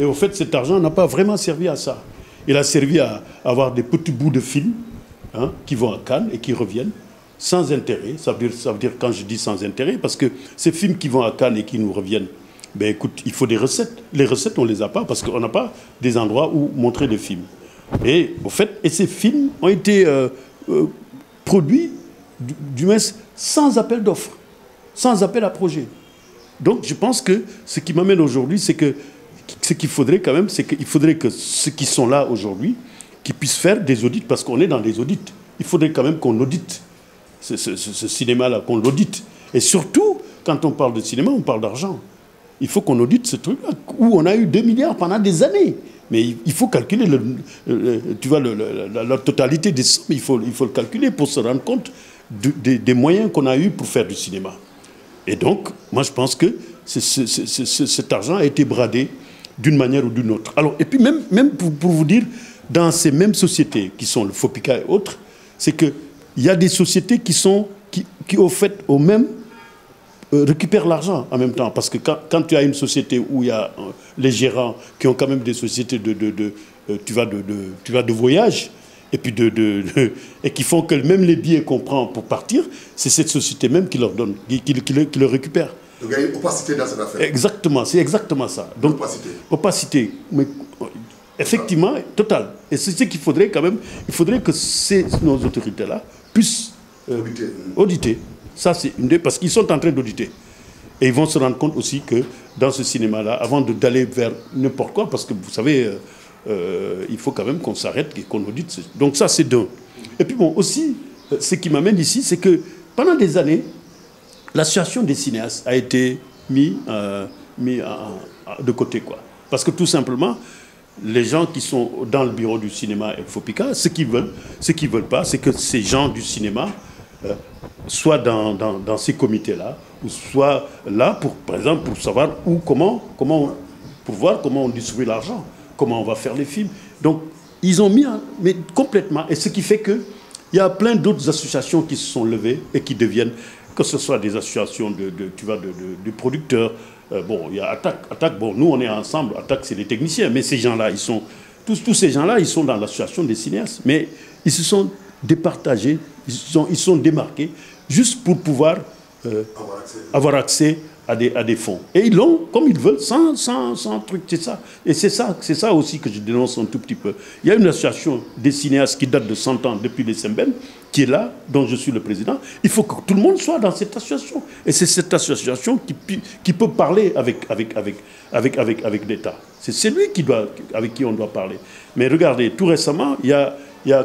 Et au fait, cet argent n'a pas vraiment servi à ça. Il a servi à avoir des petits bouts de films qui vont à Cannes et qui reviennent sans intérêt. Ça veut dire quand je dis sans intérêt, parce que ces films qui vont à Cannes et qui nous reviennent, ben écoute, il faut des recettes. Les recettes, on ne les a pas parce qu'on n'a pas des endroits où montrer des films. Et au fait, ces films ont été produits, du moins, sans appel d'offres, sans appel à projet. Donc je pense que ce qui m'amène aujourd'hui, c'est que ce qu'il faudrait quand même, c'est qu'il faudrait que ceux qui sont là aujourd'hui, qui puissent faire des audits, parce qu'on est dans des audits. Il faudrait quand même qu'on audite ce cinéma-là, qu'on l'audite. Et surtout, quand on parle de cinéma, on parle d'argent. Il faut qu'on audite ce truc-là, où on a eu 2 milliards pendant des années. Mais il faut calculer tu vois, la totalité des sommes, il faut le calculer pour se rendre compte des moyens qu'on a eu pour faire du cinéma. Et donc, moi je pense que cet argent a été bradé d'une manière ou d'une autre. Alors, et puis même pour vous dire, dans ces mêmes sociétés qui sont le FOPICA et autres, c'est qu'il y a des sociétés qui au fait, au même, récupèrent l'argent en même temps. Parce que quand tu as une société où il y a les gérants qui ont quand même des sociétés de voyage, et puis et qui font que même les billets qu'on prend pour partir, c'est cette société même qui leur donne, qui le récupère. Donc il y a une opacité dans cette affaire. Exactement, c'est exactement ça. Donc, opacité. Mais effectivement, totale. Et c'est ce qu'il faudrait quand même, il faudrait que nos autorités-là puissent auditer. Ça, c'est une des... Parce qu'ils sont en train d'auditer. Et ils vont se rendre compte aussi que dans ce cinéma-là, avant d'aller vers n'importe quoi, parce que vous savez, il faut quand même qu'on s'arrête et qu'on audite. Donc ça, c'est d'un. Et puis bon, aussi, ce qui m'amène ici, c'est que pendant des années, l'association des cinéastes a été mis de côté, quoi. Parce que tout simplement, les gens qui sont dans le bureau du cinéma et FOPICA, ce qu'ils veulent pas, c'est que ces gens du cinéma soient dans ces comités-là, ou soient là, par exemple, pour savoir pour voir comment on distribue l'argent, comment on va faire les films. Donc, ils ont mis, mais complètement, et ce qui fait qu'il y a plein d'autres associations qui se sont levées et qui deviennent, que ce soit des associations de producteurs. Bon, il y a Attaque, bon, nous on est ensemble, Attaque c'est les techniciens, mais ces gens-là, tous ces gens-là, ils sont dans l'association des cinéastes, mais ils se sont départagés, ils sont démarqués, juste pour pouvoir avoir accès à des fonds. Et ils l'ont comme ils veulent, sans truc, c'est ça. Et c'est ça aussi que je dénonce un tout petit peu. Il y a une association des cinéastes qui date de 100 ans depuis les Semben, qui est là, dont je suis le président. Il faut que tout le monde soit dans cette association. Et c'est cette association qui peut parler avec l'État. C'est celui avec qui on doit parler. Mais regardez, tout récemment, il y a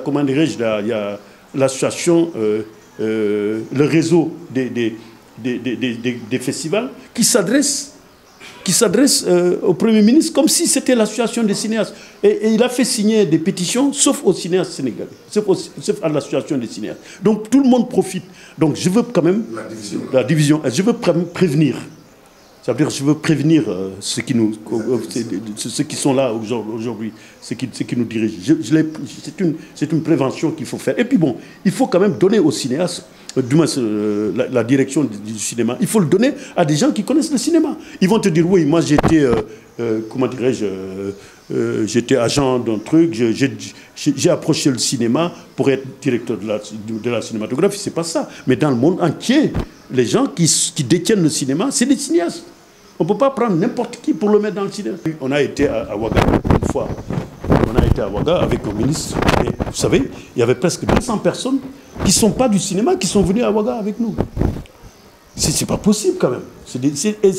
comment dirais-je, il y a l'association, le réseau des festivals qui s'adresse au Premier ministre comme si c'était l'association des cinéastes. Et il a fait signer des pétitions, sauf aux cinéastes sénégalais, sauf à l'association des cinéastes. Donc tout le monde profite. Donc je veux quand même... La division. Je veux prévenir. Ça veut dire je veux prévenir ceux qui sont là aujourd'hui, ceux qui nous dirigent. C'est une prévention qu'il faut faire. Et puis bon, il faut quand même donner aux cinéastes, du moins la direction du cinéma, il faut le donner à des gens qui connaissent le cinéma. Ils vont te dire, oui, moi j'étais, comment dirais-je, j'étais agent d'un truc, j'ai approché le cinéma pour être directeur de la cinématographie. C'est pas ça. Mais dans le monde entier, les gens qui détiennent le cinéma, c'est des cinéastes. On ne peut pas prendre n'importe qui pour le mettre dans le cinéma. On a été à Ouaga une fois. On a été à Ouaga avec le ministre. Et vous savez, il y avait presque 200 personnes qui ne sont pas du cinéma, qui sont venues à Ouaga avec nous. C'est pas possible quand même.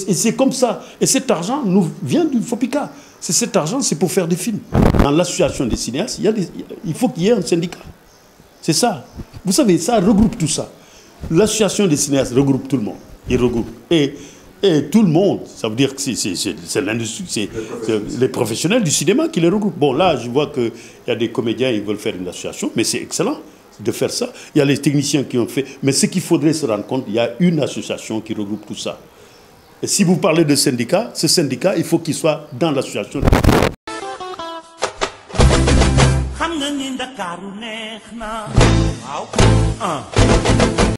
Et c'est comme ça. Et cet argent nous vient du FOPICA. Cet argent, c'est pour faire des films. Dans l'association des cinéastes, il faut qu'il y ait un syndicat. C'est ça. Vous savez, ça regroupe tout ça. L'association des cinéastes regroupe tout le monde. Il regroupe. Et tout le monde, ça veut dire que c'est l'industrie, c'est les professionnels du cinéma qui les regroupent. Bon, là, je vois qu'il y a des comédiens, ils veulent faire une association, mais c'est excellent de faire ça. Il y a les techniciens qui ont fait. Mais ce qu'il faudrait se rendre compte, il y a une association qui regroupe tout ça. Et si vous parlez de syndicat, ce syndicat, il faut qu'il soit dans l'association.